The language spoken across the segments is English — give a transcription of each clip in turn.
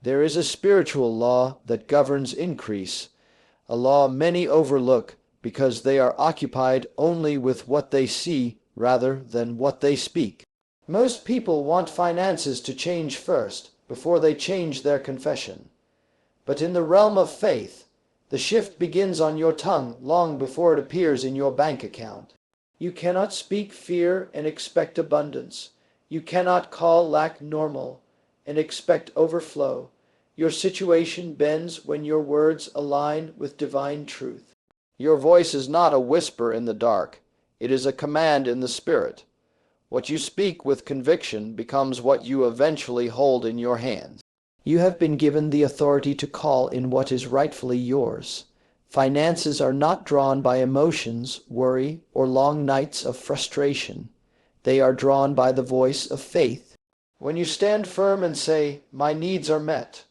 There is a spiritual law that governs increase, a law many overlook because they are occupied only with what they see rather than what they speak. Most people want finances to change first, before they change their confession. But in the realm of faith, the shift begins on your tongue long before it appears in your bank account. You cannot speak fear and expect abundance. You cannot call lack normal and expect overflow. Your situation bends when your words align with divine truth. Your voice is not a whisper in the dark. It is a command in the Spirit. What you speak with conviction becomes what you eventually hold in your hands. You have been given the authority to call in what is rightfully yours. Finances are not drawn by emotions, worry, or long nights of frustration. They are drawn by the voice of faith. When you stand firm and say, "My needs are met,"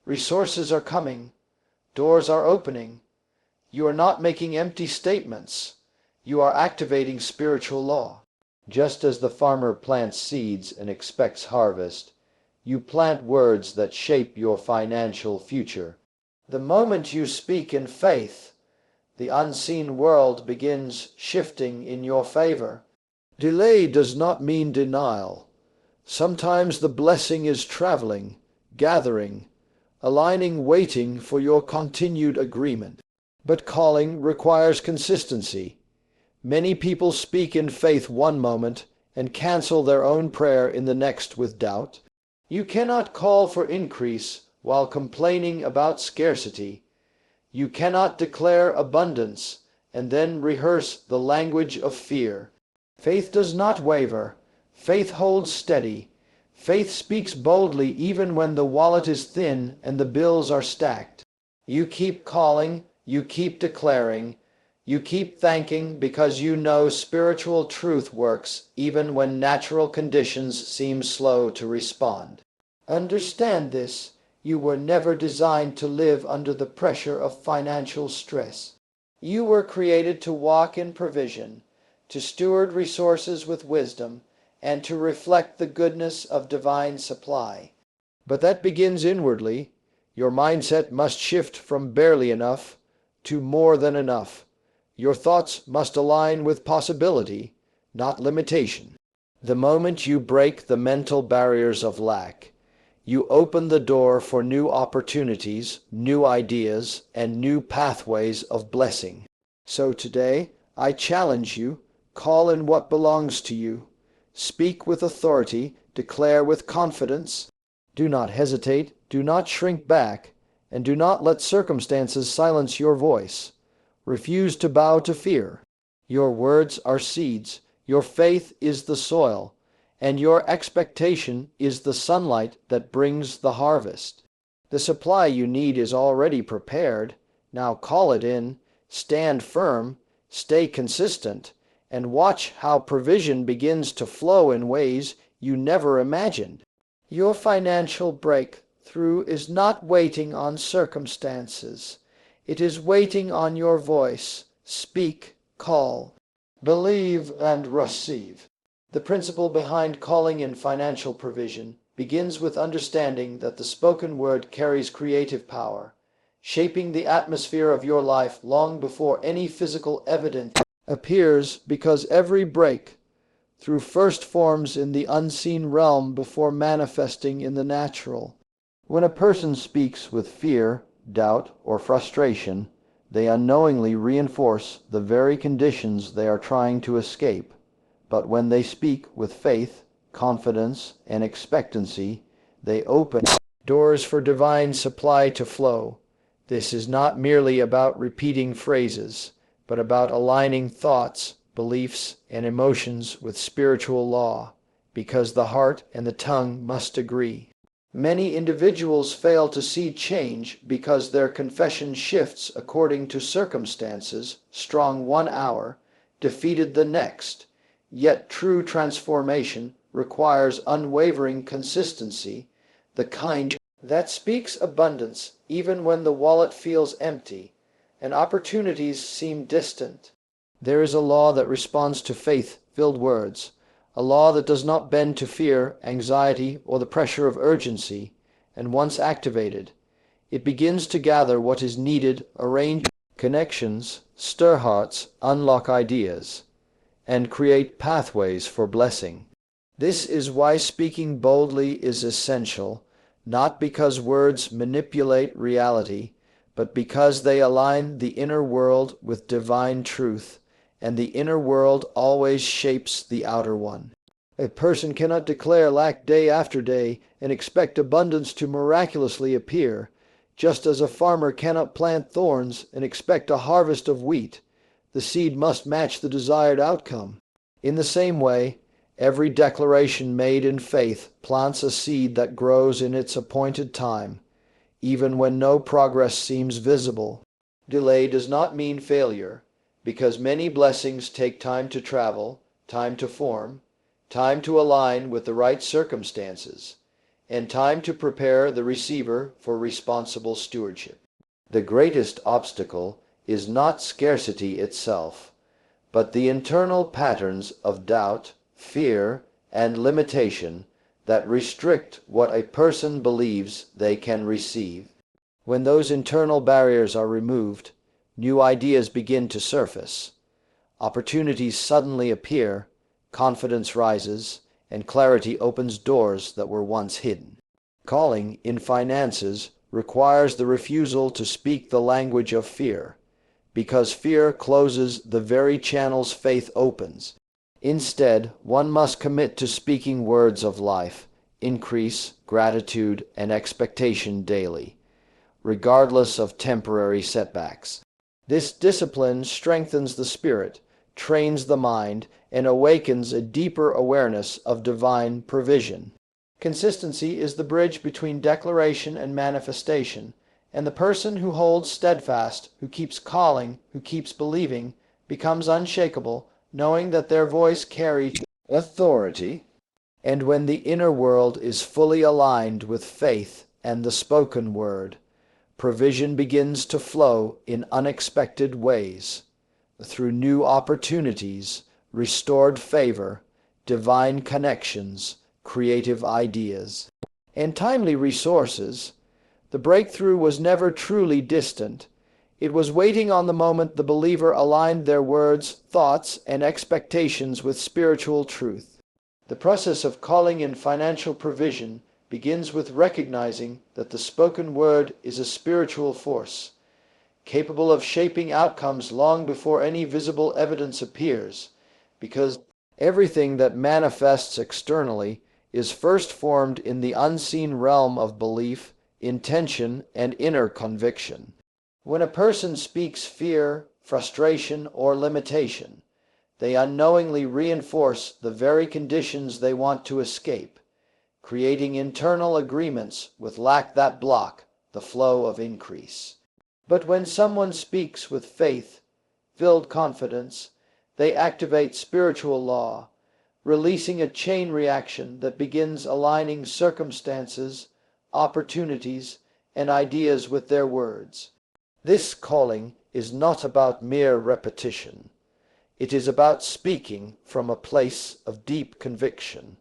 resources are coming, doors are opening, you are not making empty statements. You are activating spiritual law. Just as the farmer plants seeds and expects harvest, you plant words that shape your financial future. The moment you speak in faith, the unseen world begins shifting in your favor. Delay does not mean denial. Sometimes the blessing is traveling, gathering, aligning, waiting for your continued agreement. But calling requires consistency. Many people speak in faith one moment and cancel their own prayer in the next with doubt. You cannot call for increase while complaining about scarcity. You cannot declare abundance and then rehearse the language of fear. Faith does not waver. Faith holds steady. Faith speaks boldly even when the wallet is thin and the bills are stacked. You keep calling, you keep declaring, you keep thanking because you know spiritual truth works even when natural conditions seem slow to respond. Understand this. You were never designed to live under the pressure of financial stress. You were created to walk in provision, to steward resources with wisdom, and to reflect the goodness of divine supply. But that begins inwardly. Your mindset must shift from barely enough to more than enough. Your thoughts must align with possibility, not limitation. The moment you break the mental barriers of lack, you open the door for new opportunities, new ideas, and new pathways of blessing. So today, I challenge you, call in what belongs to you. Speak with authority, declare with confidence. Do not hesitate, do not shrink back, and do not let circumstances silence your voice. Refuse to bow to fear. Your words are seeds, your faith is the soil, and your expectation is the sunlight that brings the harvest. The supply you need is already prepared. Now call it in, stand firm, stay consistent, and watch how provision begins to flow in ways you never imagined. Your financial breakthrough is not waiting on circumstances. It is waiting on your voice. Speak, call, believe, and receive. The principle behind calling in financial provision begins with understanding that the spoken word carries creative power, shaping the atmosphere of your life long before any physical evidence appears, because every breakthrough first forms in the unseen realm before manifesting in the natural. When a person speaks with fear, doubt, or frustration, they unknowingly reinforce the very conditions they are trying to escape. But when they speak with faith, confidence, and expectancy, they open doors for divine supply to flow. This is not merely about repeating phrases, but about aligning thoughts, beliefs, and emotions with spiritual law, because the heart and the tongue must agree. Many individuals fail to see change because their confession shifts according to circumstances, strong one hour, defeated the next. Yet true transformation requires unwavering consistency, the kind that speaks abundance even when the wallet feels empty and opportunities seem distant. There is a law that responds to faith-filled words, a law that does not bend to fear, anxiety, or the pressure of urgency, and once activated, it begins to gather what is needed, arrange connections, stir hearts, unlock ideas, and create pathways for blessing. This is why speaking boldly is essential, not because words manipulate reality, but because they align the inner world with divine truth, and the inner world always shapes the outer one. A person cannot declare lack day after day and expect abundance to miraculously appear, just as a farmer cannot plant thorns and expect a harvest of wheat. The seed must match the desired outcome. In the same way, every declaration made in faith plants a seed that grows in its appointed time, even when no progress seems visible. Delay does not mean failure, because many blessings take time to travel, time to form, time to align with the right circumstances, and time to prepare the receiver for responsible stewardship. The greatest obstacle is not scarcity itself, but the internal patterns of doubt, fear, and limitation that restrict what a person believes they can receive. When those internal barriers are removed, new ideas begin to surface. Opportunities suddenly appear, confidence rises, and clarity opens doors that were once hidden. Calling in finances requires the refusal to speak the language of fear, because fear closes the very channels faith opens. Instead, one must commit to speaking words of life, increase, gratitude, and expectation daily, regardless of temporary setbacks. This discipline strengthens the spirit, trains the mind, and awakens a deeper awareness of divine provision. Consistency is the bridge between declaration and manifestation, and the person who holds steadfast, who keeps calling, who keeps believing, becomes unshakable, knowing that their voice carries authority. And when the inner world is fully aligned with faith and the spoken word, provision begins to flow in unexpected ways, through new opportunities, restored favor, divine connections, creative ideas, and timely resources. The breakthrough was never truly distant. It was waiting on the moment the believer aligned their words, thoughts, and expectations with spiritual truth. The process of calling in financial provision begins with recognizing that the spoken word is a spiritual force, capable of shaping outcomes long before any visible evidence appears, because everything that manifests externally is first formed in the unseen realm of belief, intention, and inner conviction. When a person speaks fear, frustration, or limitation, they unknowingly reinforce the very conditions they want to escape, creating internal agreements with lack that block the flow of increase. But when someone speaks with faith-filled confidence, they activate spiritual law, releasing a chain reaction that begins aligning circumstances, opportunities, and ideas with their words. This calling is not about mere repetition. It is about speaking from a place of deep conviction,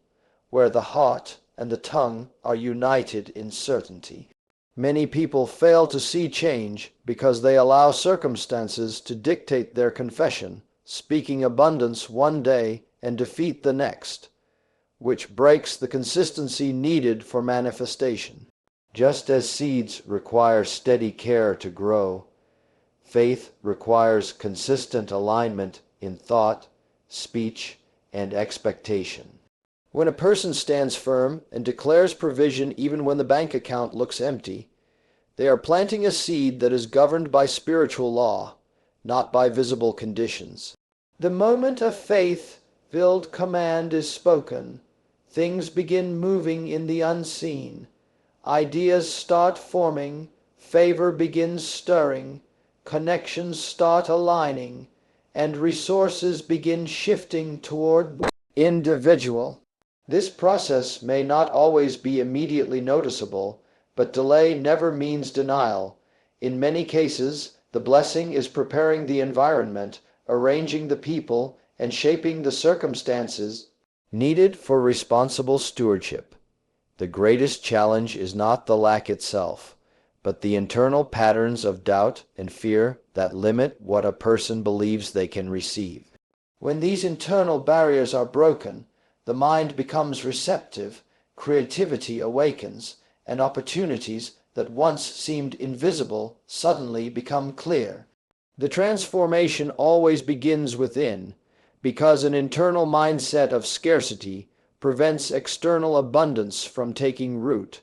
where the heart and the tongue are united in certainty. Many people fail to see change because they allow circumstances to dictate their confession, speaking abundance one day and defeat the next, which breaks the consistency needed for manifestation. Just as seeds require steady care to grow, faith requires consistent alignment in thought, speech, and expectation. When a person stands firm and declares provision even when the bank account looks empty, they are planting a seed that is governed by spiritual law, not by visible conditions. The moment a faith-filled command is spoken, things begin moving in the unseen. Ideas start forming, favor begins stirring, connections start aligning, and resources begin shifting toward the individual. This process may not always be immediately noticeable, but delay never means denial. In many cases, the blessing is preparing the environment, arranging the people, and shaping the circumstances needed for responsible stewardship. The greatest challenge is not the lack itself, but the internal patterns of doubt and fear that limit what a person believes they can receive. When these internal barriers are broken, the mind becomes receptive, creativity awakens, and opportunities that once seemed invisible suddenly become clear. The transformation always begins within, because an internal mindset of scarcity prevents external abundance from taking root,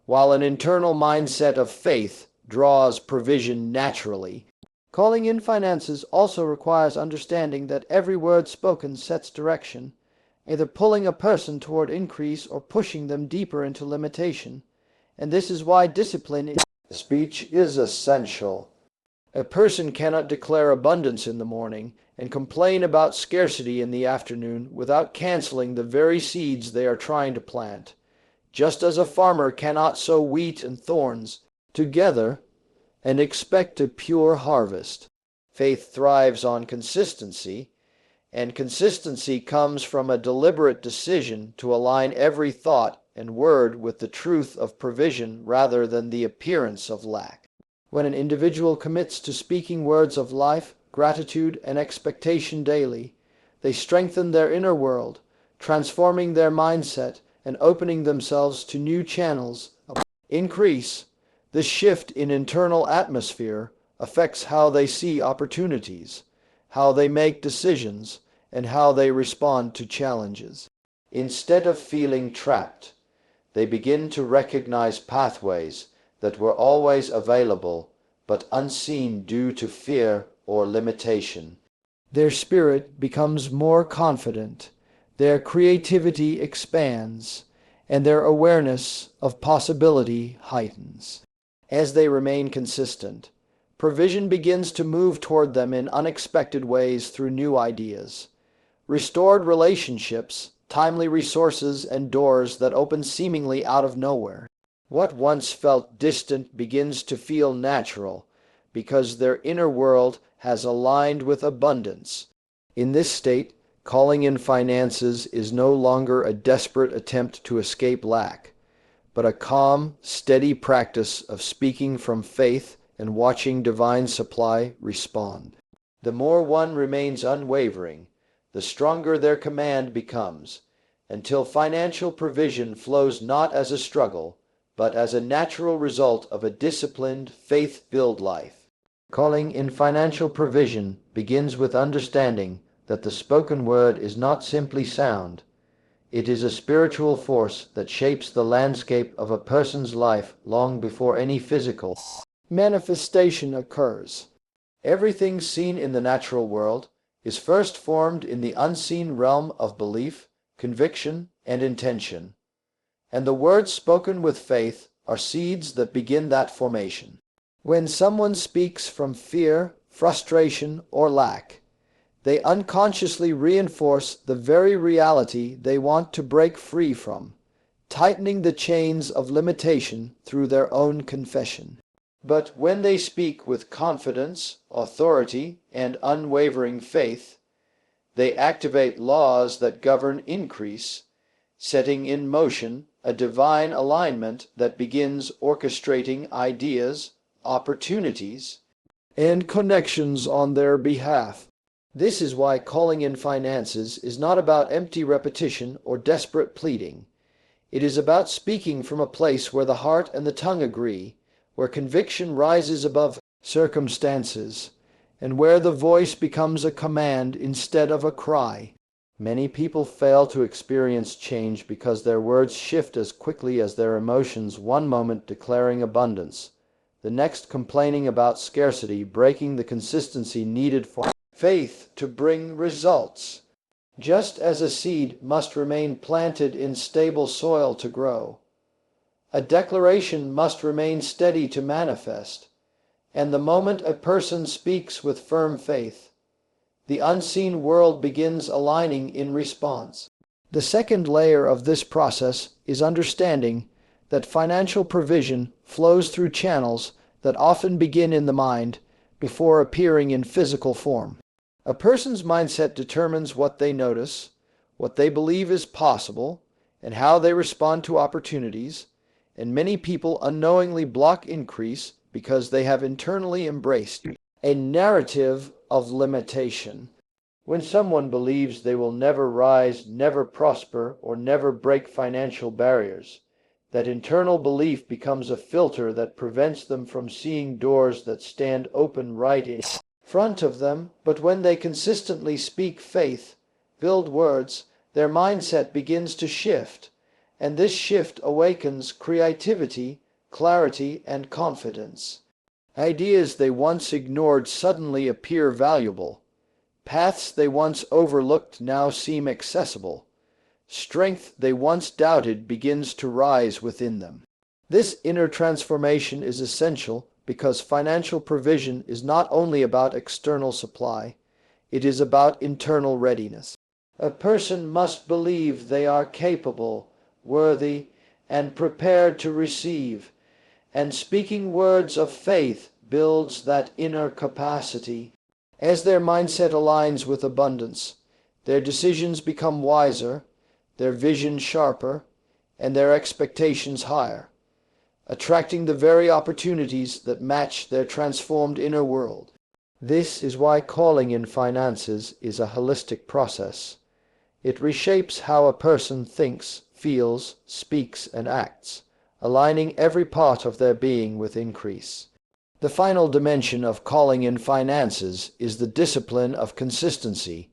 while an internal mindset of faith draws provision naturally. Calling in finances also requires understanding that every word spoken sets direction, either pulling a person toward increase or pushing them deeper into limitation. And this is why discipline in speech is essential. A person cannot declare abundance in the morning and complain about scarcity in the afternoon without canceling the very seeds they are trying to plant. Just as a farmer cannot sow wheat and thorns together and expect a pure harvest. Faith thrives on consistency, and consistency comes from a deliberate decision to align every thought and word with the truth of provision rather than the appearance of lack. When an individual commits to speaking words of life, gratitude, and expectation daily, they strengthen their inner world, transforming their mindset and opening themselves to new channels of increase. This shift in internal atmosphere affects how they see opportunities, how they make decisions, and how they respond to challenges. Instead of feeling trapped, they begin to recognize pathways that were always available but unseen due to fear or limitation. Their spirit becomes more confident, their creativity expands, and their awareness of possibility heightens. As they remain consistent, provision begins to move toward them in unexpected ways through new ideas. Restored relationships, timely resources, and doors that open seemingly out of nowhere. What once felt distant begins to feel natural, because their inner world has aligned with abundance. In this state, calling in finances is no longer a desperate attempt to escape lack, but a calm, steady practice of speaking from faith and watching divine supply respond. The more one remains unwavering, the stronger their command becomes, until financial provision flows not as a struggle, but as a natural result of a disciplined, faith-filled life. Calling in financial provision begins with understanding that the spoken word is not simply sound. It is a spiritual force that shapes the landscape of a person's life long before any physical manifestation occurs. Everything seen in the natural world is first formed in the unseen realm of belief, conviction, and intention, and the words spoken with faith are seeds that begin that formation. When someone speaks from fear, frustration, or lack, they unconsciously reinforce the very reality they want to break free from, tightening the chains of limitation through their own confession. But when they speak with confidence, authority, and unwavering faith, they activate laws that govern increase, setting in motion a divine alignment that begins orchestrating ideas, opportunities, and connections on their behalf. This is why calling in finances is not about empty repetition or desperate pleading. It is about speaking from a place where the heart and the tongue agree, where conviction rises above circumstances, and where the voice becomes a command instead of a cry. Many people fail to experience change because their words shift as quickly as their emotions, one moment declaring abundance, the next complaining about scarcity, breaking the consistency needed for faith to bring results. Just as a seed must remain planted in stable soil to grow, a declaration must remain steady to manifest, and the moment a person speaks with firm faith, the unseen world begins aligning in response. The second layer of this process is understanding that financial provision flows through channels that often begin in the mind before appearing in physical form. A person's mindset determines what they notice, what they believe is possible, and how they respond to opportunities, and many people unknowingly block increase because they have internally embraced a narrative of limitation. When someone believes they will never rise, never prosper, or never break financial barriers, that internal belief becomes a filter that prevents them from seeing doors that stand open right in front of them. But when they consistently speak faith, build words, their mindset begins to shift, and this shift awakens creativity, clarity, and confidence. Ideas they once ignored suddenly appear valuable. Paths they once overlooked now seem accessible. Strength they once doubted begins to rise within them. This inner transformation is essential because financial provision is not only about external supply, it is about internal readiness. A person must believe they are capable, worthy, and prepared to receive, and speaking words of faith builds that inner capacity. As their mindset aligns with abundance, their decisions become wiser, their vision sharper, and their expectations higher, attracting the very opportunities that match their transformed inner world. This is why calling in finances is a holistic process. It reshapes how a person thinks, feels, speaks, and acts, aligning every part of their being with increase. The final dimension of calling in finances is the discipline of consistency,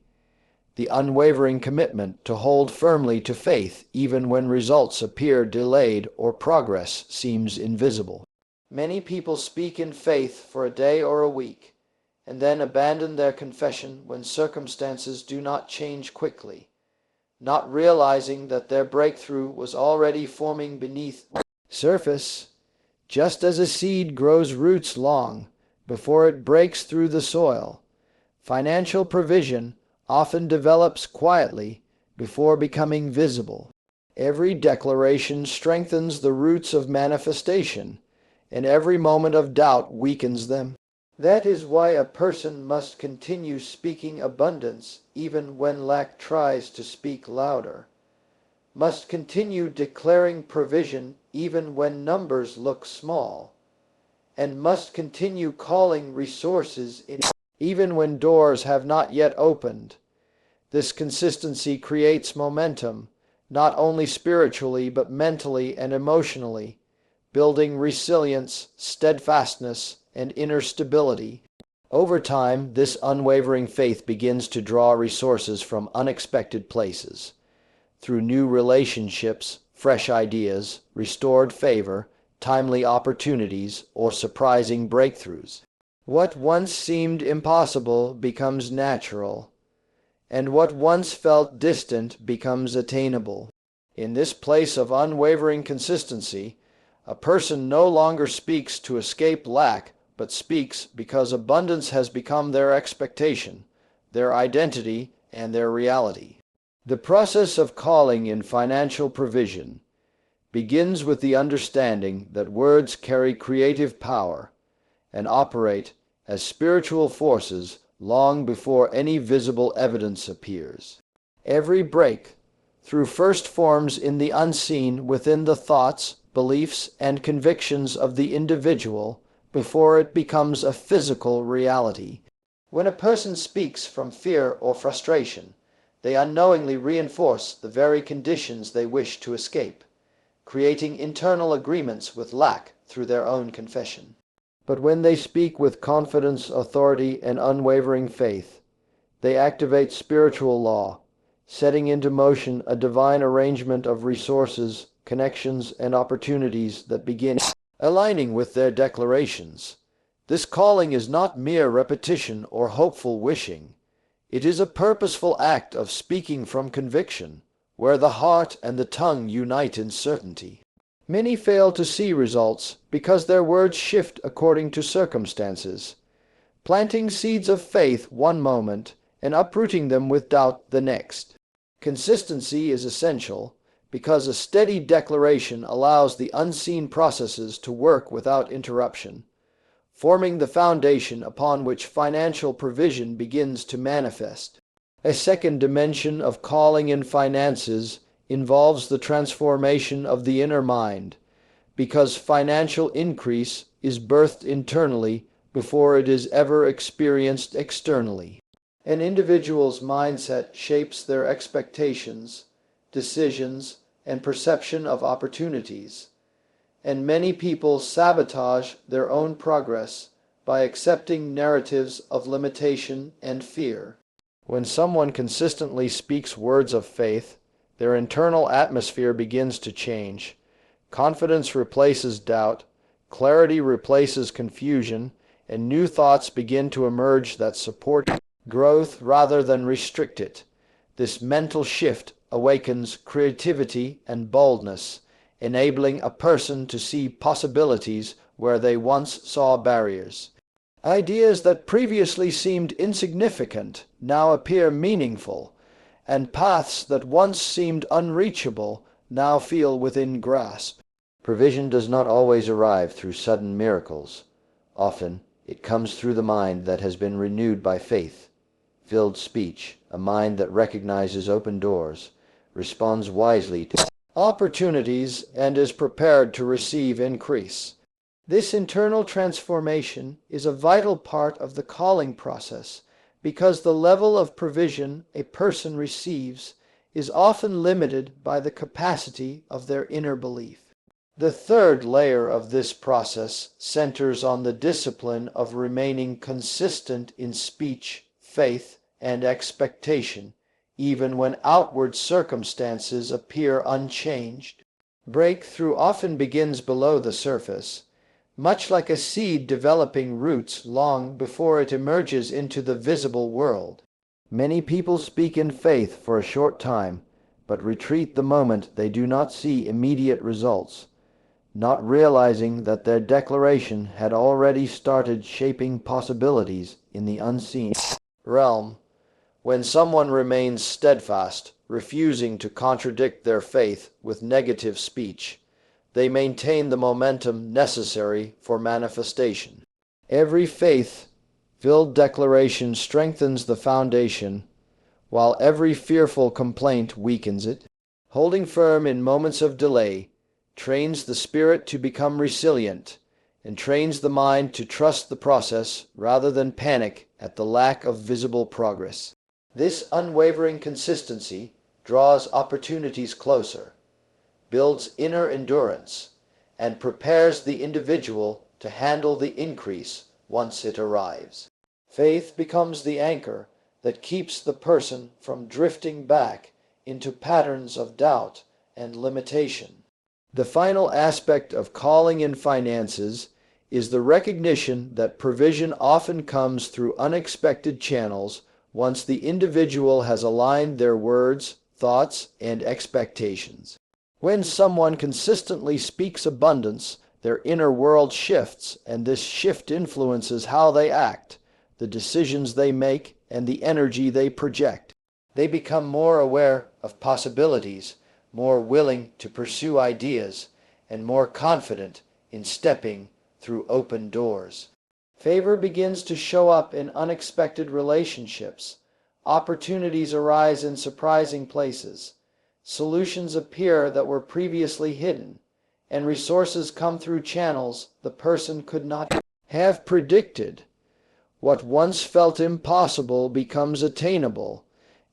the unwavering commitment to hold firmly to faith even when results appear delayed or progress seems invisible. Many people speak in faith for a day or a week, and then abandon their confession when circumstances do not change quickly, not realizing that their breakthrough was already forming beneath the surface. Just as a seed grows roots long before it breaks through the soil, financial provision often develops quietly before becoming visible. Every declaration strengthens the roots of manifestation, and every moment of doubt weakens them. That is why a person must continue speaking abundance even when lack tries to speak louder, must continue declaring provision even when numbers look small, and must continue calling resources in even when doors have not yet opened. This consistency creates momentum, not only spiritually but mentally and emotionally, building resilience, steadfastness, and inner stability. Over time, this unwavering faith begins to draw resources from unexpected places. Through new relationships, fresh ideas, restored favor, timely opportunities, or surprising breakthroughs. What once seemed impossible becomes natural, and what once felt distant becomes attainable. In this place of unwavering consistency, a person no longer speaks to escape lack, but speaks because abundance has become their expectation, their identity, and their reality. The process of calling in financial provision begins with the understanding that words carry creative power and operate as spiritual forces long before any visible evidence appears. Every breakthrough first forms in the unseen within the thoughts, beliefs, and convictions of the individual before it becomes a physical reality. When a person speaks from fear or frustration, they unknowingly reinforce the very conditions they wish to escape, creating internal agreements with lack through their own confession. But when they speak with confidence, authority, and unwavering faith, they activate spiritual law, setting into motion a divine arrangement of resources, connections, and opportunities that begin aligning with their declarations. This calling is not mere repetition or hopeful wishing. It is a purposeful act of speaking from conviction, where the heart and the tongue unite in certainty. Many fail to see results because their words shift according to circumstances, planting seeds of faith one moment and uprooting them with doubt the next. Consistency is essential because a steady declaration allows the unseen processes to work without interruption, forming the foundation upon which financial provision begins to manifest. A second dimension of calling in finances involves the transformation of the inner mind, because financial increase is birthed internally before it is ever experienced externally. An individual's mindset shapes their expectations, decisions, and perception of opportunities, and many people sabotage their own progress by accepting narratives of limitation and fear. When someone consistently speaks words of faith, their internal atmosphere begins to change. Confidence replaces doubt, clarity replaces confusion, and new thoughts begin to emerge that support growth rather than restrict it. This mental shift awakens creativity and boldness, enabling a person to see possibilities where they once saw barriers. Ideas that previously seemed insignificant now appear meaningful, and paths that once seemed unreachable now feel within grasp. Provision does not always arrive through sudden miracles. Often it comes through the mind that has been renewed by faith-filled speech, a mind that recognizes open doors, responds wisely to opportunities, and is prepared to receive increase. This internal transformation is a vital part of the calling process, because the level of provision a person receives is often limited by the capacity of their inner belief. The third layer of this process centers on the discipline of remaining consistent in speech, faith, and expectation, even when outward circumstances appear unchanged. Breakthrough often begins below the surface, much like a seed developing roots long before it emerges into the visible world. Many people speak in faith for a short time, but retreat the moment they do not see immediate results, not realizing that their declaration had already started shaping possibilities in the unseen realm. When someone remains steadfast, refusing to contradict their faith with negative speech, they maintain the momentum necessary for manifestation. Every faith-filled declaration strengthens the foundation, while every fearful complaint weakens it. Holding firm in moments of delay trains the spirit to become resilient, and trains the mind to trust the process rather than panic at the lack of visible progress. This unwavering consistency draws opportunities closer, builds inner endurance, and prepares the individual to handle the increase once it arrives. Faith becomes the anchor that keeps the person from drifting back into patterns of doubt and limitation. The final aspect of calling in finances is the recognition that provision often comes through unexpected channels once the individual has aligned their words, thoughts, and expectations. When someone consistently speaks abundance, their inner world shifts, and this shift influences how they act, the decisions they make, and the energy they project. They become more aware of possibilities, more willing to pursue ideas, and more confident in stepping through open doors. Favor begins to show up in unexpected relationships. Opportunities arise in surprising places. Solutions appear that were previously hidden, and resources come through channels the person could not have predicted. What once felt impossible becomes attainable,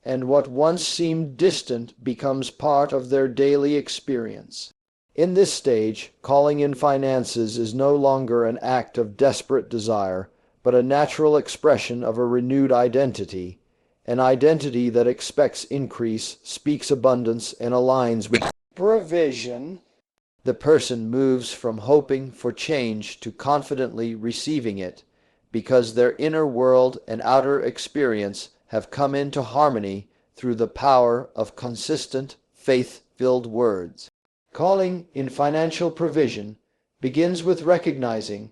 and what once seemed distant becomes part of their daily experience. In this stage, calling in finances is no longer an act of desperate desire, but a natural expression of a renewed identity, an identity that expects increase, speaks abundance, and aligns with provision. The person moves from hoping for change to confidently receiving it, because their inner world and outer experience have come into harmony through the power of consistent, faith-filled words. Calling in financial provision begins with recognizing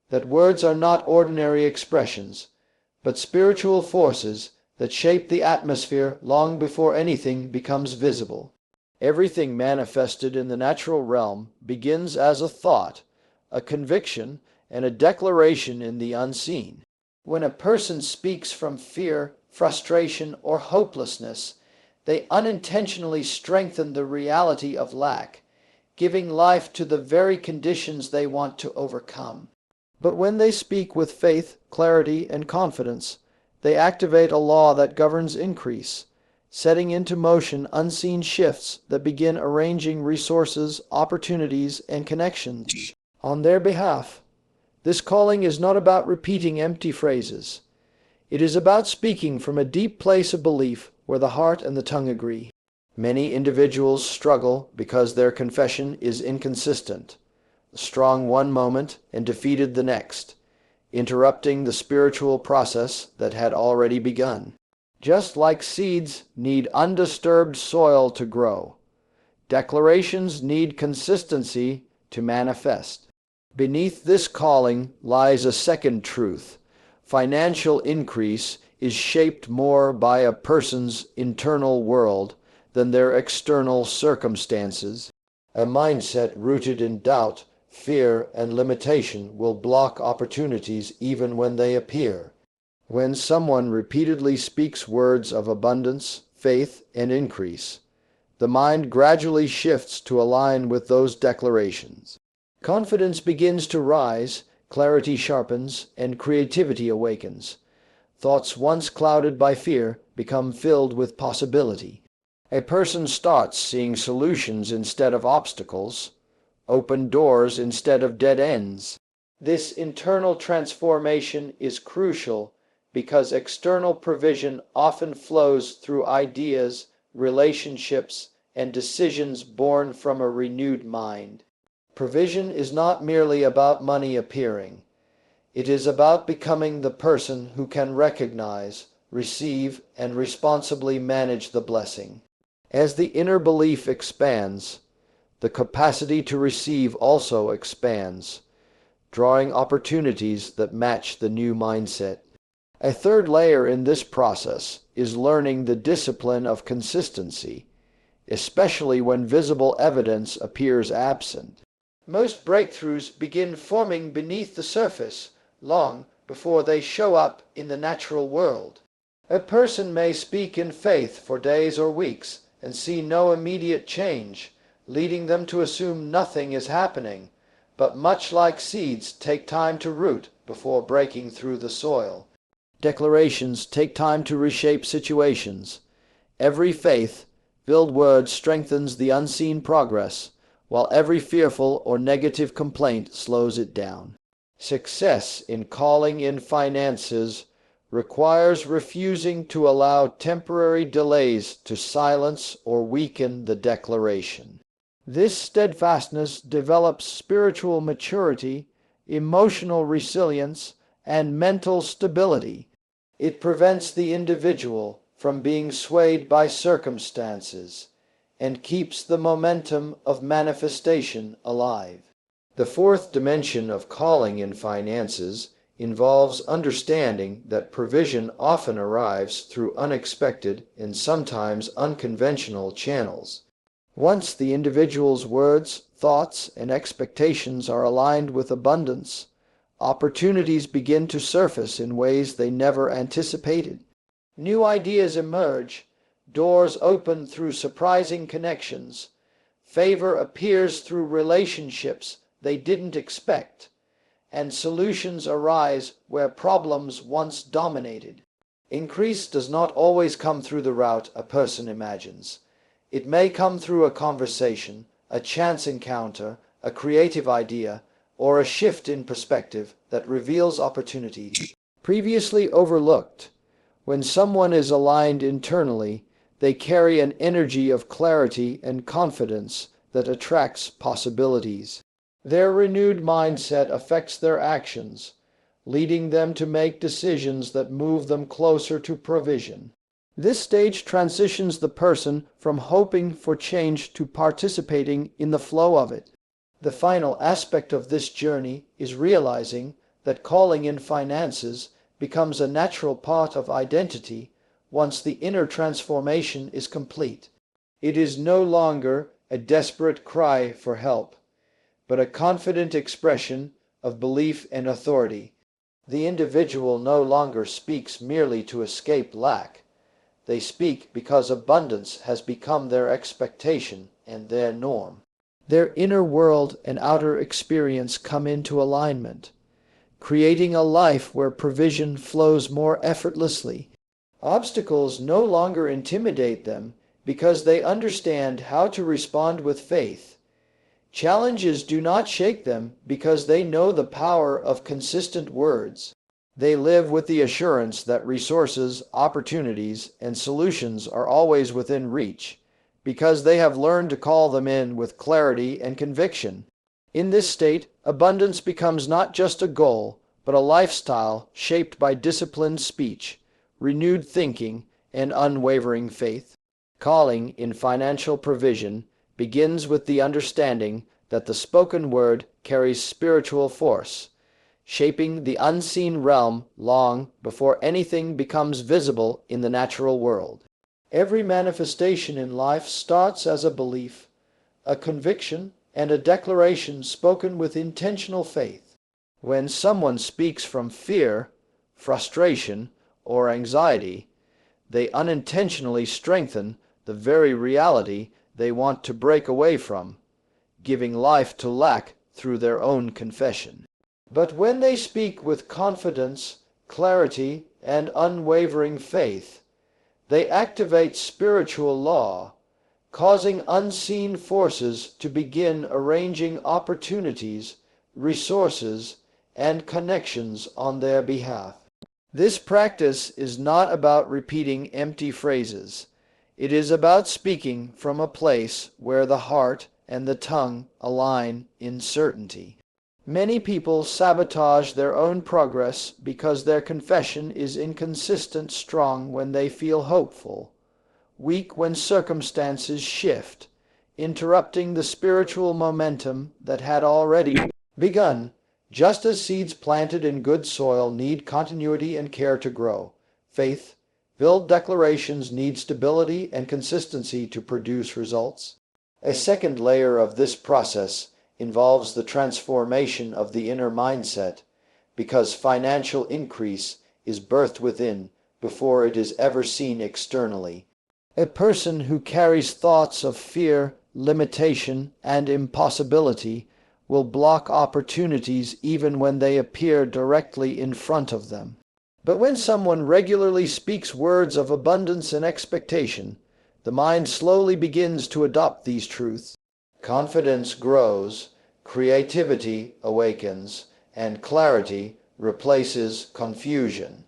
that words are not ordinary expressions, but spiritual forces that shape the atmosphere long before anything becomes visible. Everything manifested in the natural realm begins as a thought, a conviction, and a declaration in the unseen. When a person speaks from fear, frustration, or hopelessness, They unintentionally strengthen the reality of lack, giving life to the very conditions they want to overcome. But when they speak with faith, clarity, and confidence, they activate a law that governs increase, setting into motion unseen shifts that begin arranging resources, opportunities, and connections on their behalf. This calling is not about repeating empty phrases. It is about speaking from a deep place of belief where the heart and the tongue agree. Many individuals struggle because their confession is inconsistent, strong one moment and defeated the next, interrupting the spiritual process that had already begun. Just like seeds need undisturbed soil to grow, declarations need consistency to manifest. Beneath this calling lies a second truth. Financial increase is shaped more by a person's internal world than their external circumstances. A mindset rooted in doubt, fear, and limitation will block opportunities even when they appear. When someone repeatedly speaks words of abundance, faith, and increase, the mind gradually shifts to align with those declarations. Confidence begins to rise, clarity sharpens, and creativity awakens. Thoughts once clouded by fear become filled with possibility. A person starts seeing solutions instead of obstacles, open doors instead of dead ends. This internal transformation is crucial because external provision often flows through ideas, relationships, and decisions born from a renewed mind. Provision is not merely about money appearing. It is about becoming the person who can recognize, receive, and responsibly manage the blessing. As the inner belief expands, the capacity to receive also expands, drawing opportunities that match the new mindset. A third layer in this process is learning the discipline of consistency, especially when visible evidence appears absent. Most breakthroughs begin forming beneath the surface long before they show up in the natural world. A person may speak in faith for days or weeks and see no immediate change, leading them to assume nothing is happening, but much like seeds take time to root before breaking through the soil. Declarations take time to reshape situations. Every faith-filled word strengthens the unseen progress, while every fearful or negative complaint slows it down. Success in calling in finances requires refusing to allow temporary delays to silence or weaken the declaration. This steadfastness develops spiritual maturity, emotional resilience, and mental stability. It prevents the individual from being swayed by circumstances and keeps the momentum of manifestation alive. The fourth dimension of calling in finances involves understanding that provision often arrives through unexpected and sometimes unconventional channels. Once the individual's words, thoughts, and expectations are aligned with abundance, opportunities begin to surface in ways they never anticipated. New ideas emerge, doors open through surprising connections, favor appears through relationships they didn't expect, and solutions arise where problems once dominated. Increase does not always come through the route a person imagines. It may come through a conversation, a chance encounter, a creative idea, or a shift in perspective that reveals opportunities previously overlooked. When someone is aligned internally, they carry an energy of clarity and confidence that attracts possibilities. Their renewed mindset affects their actions, leading them to make decisions that move them closer to provision. This stage transitions the person from hoping for change to participating in the flow of it. The final aspect of this journey is realizing that calling in finances becomes a natural part of identity once the inner transformation is complete. It is no longer a desperate cry for help, but a confident expression of belief and authority. The individual no longer speaks merely to escape lack. They speak because abundance has become their expectation and their norm. Their inner world and outer experience come into alignment, creating a life where provision flows more effortlessly. Obstacles no longer intimidate them because they understand how to respond with faith. Challenges do not shake them because they know the power of consistent words. They live with the assurance that resources, opportunities, and solutions are always within reach, because they have learned to call them in with clarity and conviction. In this state, abundance becomes not just a goal, but a lifestyle shaped by disciplined speech, renewed thinking, and unwavering faith. Calling in financial provision begins with the understanding that the spoken word carries spiritual force, shaping the unseen realm long before anything becomes visible in the natural world. Every manifestation in life starts as a belief, a conviction, and a declaration spoken with intentional faith. When someone speaks from fear, frustration, or anxiety, they unintentionally strengthen the very reality they want to break away from, giving life to lack through their own confession. But when they speak with confidence, clarity, and unwavering faith, they activate spiritual law, causing unseen forces to begin arranging opportunities, resources, and connections on their behalf. This practice is not about repeating empty phrases. It is about speaking from a place where the heart and the tongue align in certainty. Many people sabotage their own progress because their confession is inconsistent strong when they feel hopeful, weak when circumstances shift, interrupting the spiritual momentum that had already begun. Just as seeds planted in good soil need continuity and care to grow, faith-filled declarations need stability and consistency to produce results. A second layer of this process involves the transformation of the inner mindset, because financial increase is birthed within before it is ever seen externally. A person who carries thoughts of fear, limitation, and impossibility will block opportunities even when they appear directly in front of them. But when someone regularly speaks words of abundance and expectation, the mind slowly begins to adopt these truths. Confidence grows, creativity awakens, and clarity replaces confusion.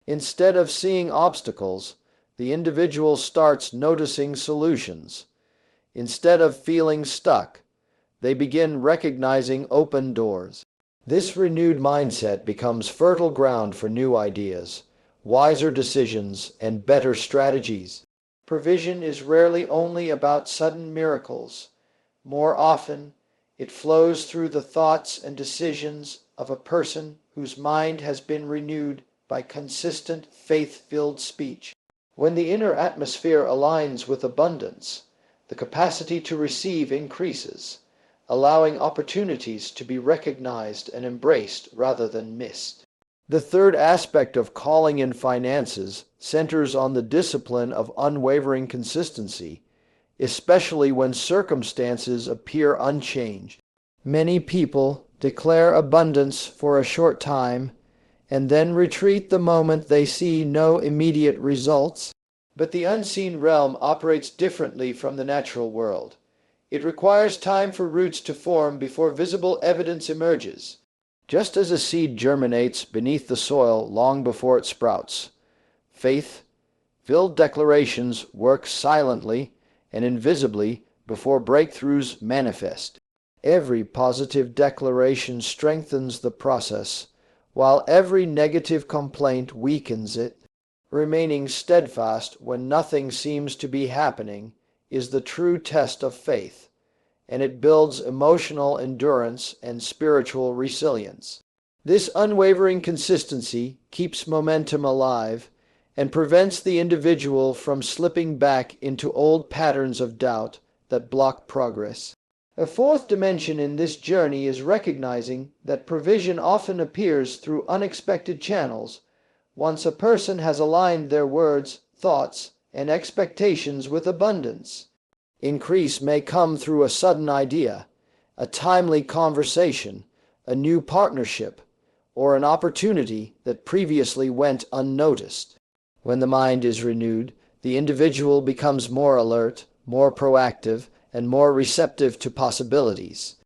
Instead of seeing obstacles, the individual starts noticing solutions. Instead of feeling stuck, they begin recognizing open doors. This renewed mindset becomes fertile ground for new ideas, wiser decisions, and better strategies. Provision is rarely only about sudden miracles. More often, it flows through the thoughts and decisions of a person whose mind has been renewed by consistent, faith-filled speech. When the inner atmosphere aligns with abundance, the capacity to receive increases, allowing opportunities to be recognized and embraced rather than missed. The third aspect of calling in finances centers on the discipline of unwavering consistency, especially when circumstances appear unchanged. Many people declare abundance for a short time and then retreat the moment they see no immediate results. But the unseen realm operates differently from the natural world. It requires time for roots to form before visible evidence emerges. Just as a seed germinates beneath the soil long before it sprouts, faith-filled declarations work silently and invisibly before breakthroughs manifest. Every positive declaration strengthens the process, while every negative complaint weakens it. Remaining steadfast when nothing seems to be happening is the true test of faith, and it builds emotional endurance and spiritual resilience. This unwavering consistency keeps momentum alive and prevents the individual from slipping back into old patterns of doubt that block progress. A fourth dimension in this journey is recognizing that provision often appears through unexpected channels. Once a person has aligned their words, thoughts, and expectations with abundance. Increase may come through a sudden idea, a timely conversation, a new partnership, or an opportunity that previously went unnoticed. When the mind is renewed, the individual becomes more alert, more proactive, and more receptive to possibilities.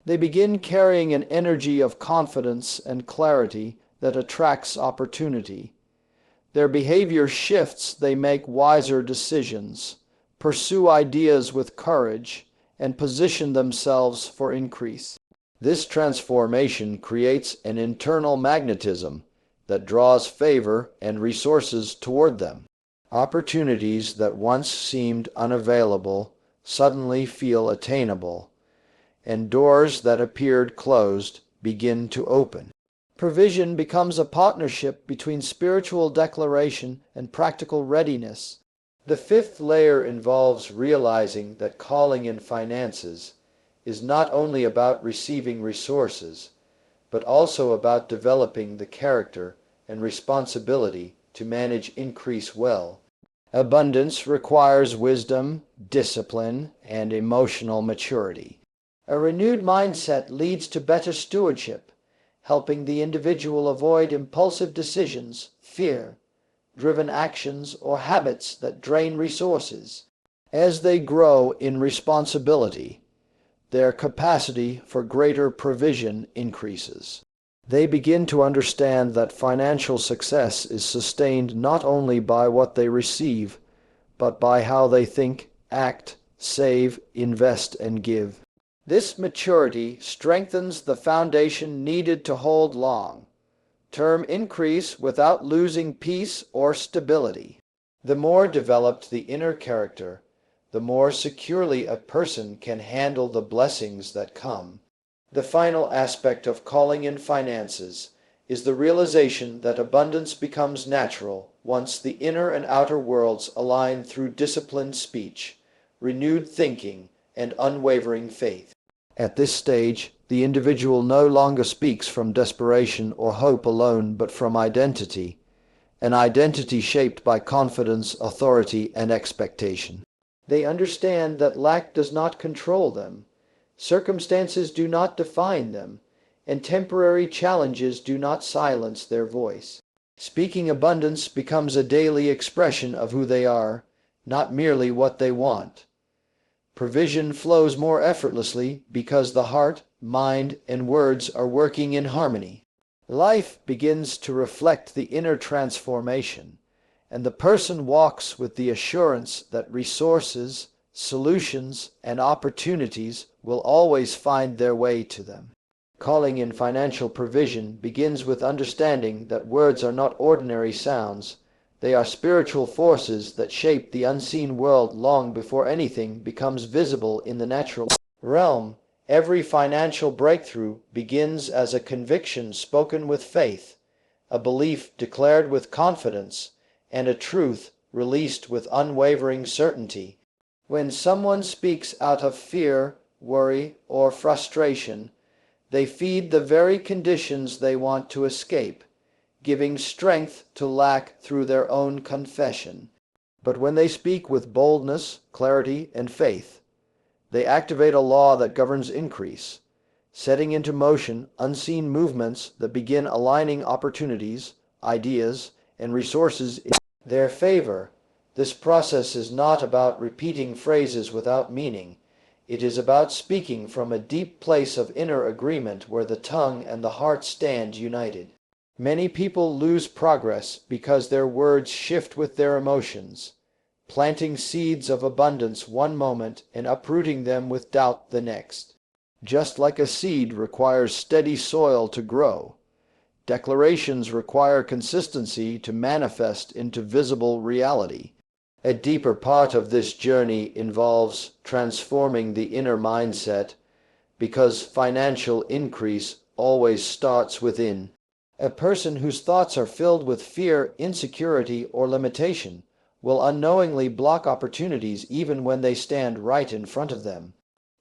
They begin carrying an energy of confidence and clarity that attracts opportunity. Their behavior shifts, they make wiser decisions, pursue ideas with courage, and position themselves for increase. This transformation creates an internal magnetism that draws favor and resources toward them. Opportunities that once seemed unavailable suddenly feel attainable, and doors that appeared closed begin to open. Provision becomes a partnership between spiritual declaration and practical readiness. The fifth layer involves realizing that calling in finances is not only about receiving resources, but also about developing the character and responsibility to manage increase well. Abundance requires wisdom, discipline, and emotional maturity. A renewed mindset leads to better stewardship, helping the individual avoid impulsive decisions, fear-driven actions, or habits that drain resources. As they grow in responsibility, their capacity for greater provision increases. They begin to understand that financial success is sustained not only by what they receive, but by how they think, act, save, invest, and give. This maturity strengthens the foundation needed to hold long-term increase without losing peace or stability. The more developed the inner character, the more securely a person can handle the blessings that come. The final aspect of calling in finances is the realization that abundance becomes natural once the inner and outer worlds align through disciplined speech, renewed thinking, and unwavering faith. At this stage, the individual no longer speaks from desperation or hope alone, but from identity, an identity shaped by confidence, authority, and expectation. They understand that lack does not control them, circumstances do not define them, and temporary challenges do not silence their voice. Speaking abundance becomes a daily expression of who they are, not merely what they want. Provision flows more effortlessly because the heart, mind, and words are working in harmony. Life begins to reflect the inner transformation, and the person walks with the assurance that resources, solutions, and opportunities will always find their way to them. Calling in financial provision begins with understanding that words are not ordinary sounds. They are spiritual forces that shape the unseen world long before anything becomes visible in the natural realm. Every financial breakthrough begins as a conviction spoken with faith, a belief declared with confidence, and a truth released with unwavering certainty. When someone speaks out of fear, worry, or frustration, they feed the very conditions they want to escape, giving strength to lack through their own confession. But when they speak with boldness, clarity, and faith, they activate a law that governs increase, setting into motion unseen movements that begin aligning opportunities, ideas, and resources in their favor. This process is not about repeating phrases without meaning. It is about speaking from a deep place of inner agreement where the tongue and the heart stand united. Many people lose progress because their words shift with their emotions, planting seeds of abundance one moment and uprooting them with doubt the next. Just like a seed requires steady soil to grow, declarations require consistency to manifest into visible reality. A deeper part of this journey involves transforming the inner mindset, because financial increase always starts within. A person whose thoughts are filled with fear, insecurity, or limitation will unknowingly block opportunities even when they stand right in front of them.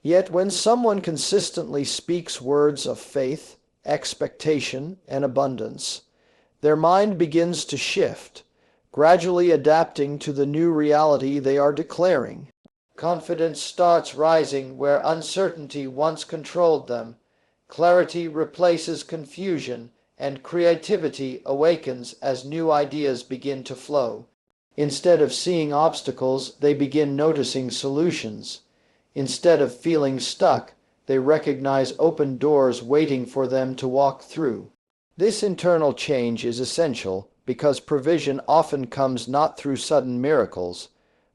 Yet when someone consistently speaks words of faith, expectation, and abundance, their mind begins to shift. gradually adapting to the new reality they are declaring. Confidence starts rising where uncertainty once controlled them. Clarity replaces confusion, and creativity awakens as new ideas begin to flow. Instead of seeing obstacles, they begin noticing solutions. Instead of feeling stuck, they recognize open doors waiting for them to walk through. This internal change is essential because provision often comes not through sudden miracles,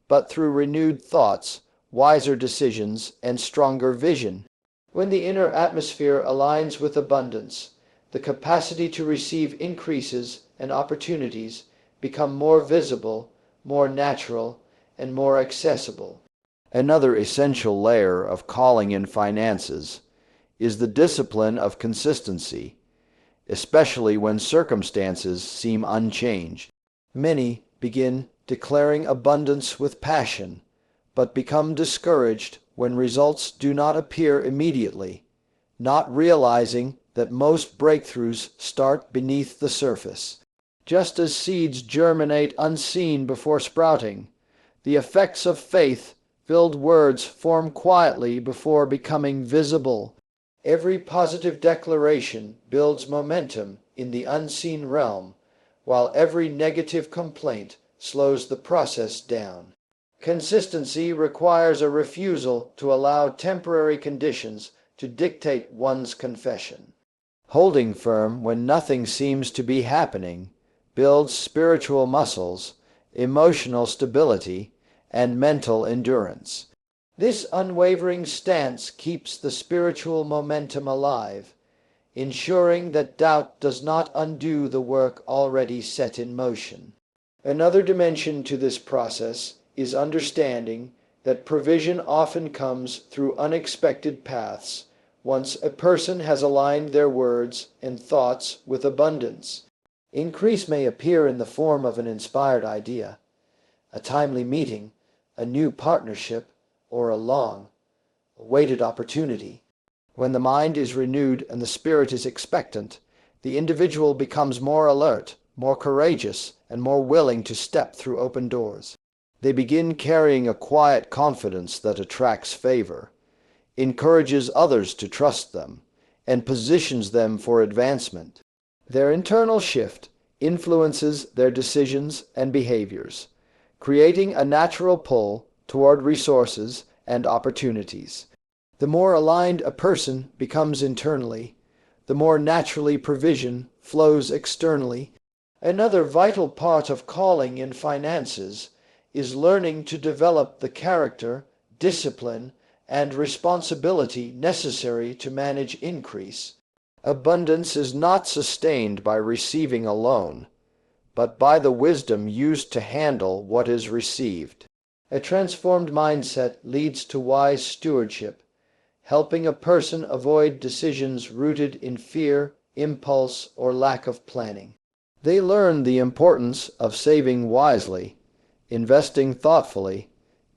but through renewed thoughts, wiser decisions, and stronger vision. When the inner atmosphere aligns with abundance, the capacity to receive increases and opportunities become more visible, more natural, and more accessible. Another essential layer of calling in finances is the discipline of consistency, especially when circumstances seem unchanged. Many begin declaring abundance with passion, but become discouraged when results do not appear immediately, not realizing that most breakthroughs start beneath the surface. Just as seeds germinate unseen before sprouting, the effects of faith-filled words form quietly before becoming visible. Every positive declaration builds momentum in the unseen realm, while every negative complaint slows the process down. Consistency requires a refusal to allow temporary conditions to dictate one's confession. Holding firm when nothing seems to be happening builds spiritual muscles, emotional stability, and mental endurance. This unwavering stance keeps the spiritual momentum alive, ensuring that doubt does not undo the work already set in motion. Another dimension to this process is understanding that provision often comes through unexpected paths once a person has aligned their words and thoughts with abundance. Increase may appear in the form of an inspired idea, a timely meeting, a new partnership, or a long-awaited opportunity. When the mind is renewed and the spirit is expectant, the individual becomes more alert, more courageous, and more willing to step through open doors. They begin carrying a quiet confidence that attracts favor, encourages others to trust them, and positions them for advancement. Their internal shift influences their decisions and behaviors, creating a natural pull toward resources and opportunities. The more aligned a person becomes internally, the more naturally provision flows externally. Another vital part of calling in finances is learning to develop the character, discipline, and responsibility necessary to manage increase. Abundance is not sustained by receiving alone, but by the wisdom used to handle what is received. A transformed mindset leads to wise stewardship, helping a person avoid decisions rooted in fear, impulse, or lack of planning. They learn the importance of saving wisely, investing thoughtfully,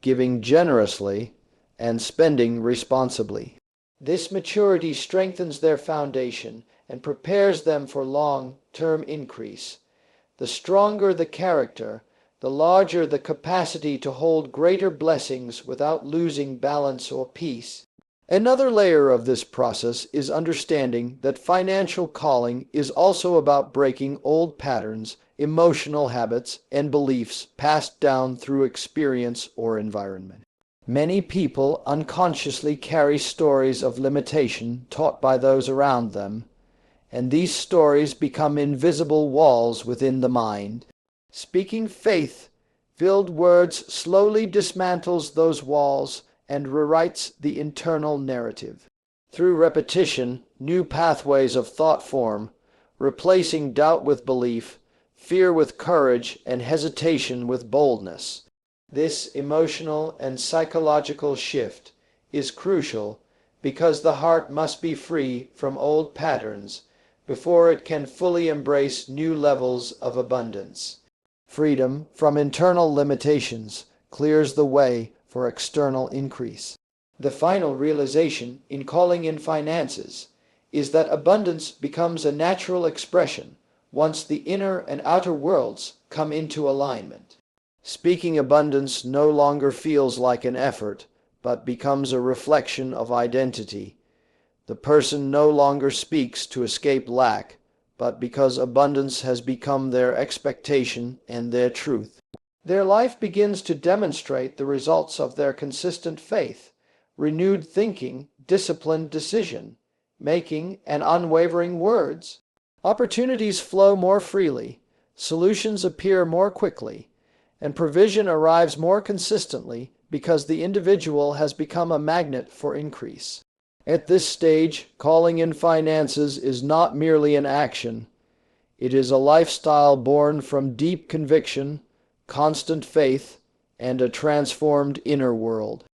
giving generously, and spending responsibly. This maturity strengthens their foundation and prepares them for long-term increase. The stronger the character, the larger the capacity to hold greater blessings without losing balance or peace. Another layer of this process is understanding that financial calling is also about breaking old patterns, emotional habits, and beliefs passed down through experience or environment. Many people unconsciously carry stories of limitation taught by those around them, and these stories become invisible walls within the mind. Speaking faith-filled words slowly dismantles those walls and rewrites the internal narrative. Through repetition, new pathways of thought form, replacing doubt with belief, fear with courage, and hesitation with boldness. This emotional and psychological shift is crucial because the heart must be free from old patterns before it can fully embrace new levels of abundance. Freedom from internal limitations clears the way for external increase. The final realization in calling in finances is that abundance becomes a natural expression once the inner and outer worlds come into alignment. Speaking abundance no longer feels like an effort, but becomes a reflection of identity. The person no longer speaks to escape lack, but because abundance has become their expectation and their truth. Their life begins to demonstrate the results of their consistent faith, renewed thinking, disciplined decision making, and unwavering words. Opportunities flow more freely, solutions appear more quickly, and provision arrives more consistently because the individual has become a magnet for increase. At this stage, calling in finances is not merely an action. It is a lifestyle born from deep conviction, constant faith, and a transformed inner world.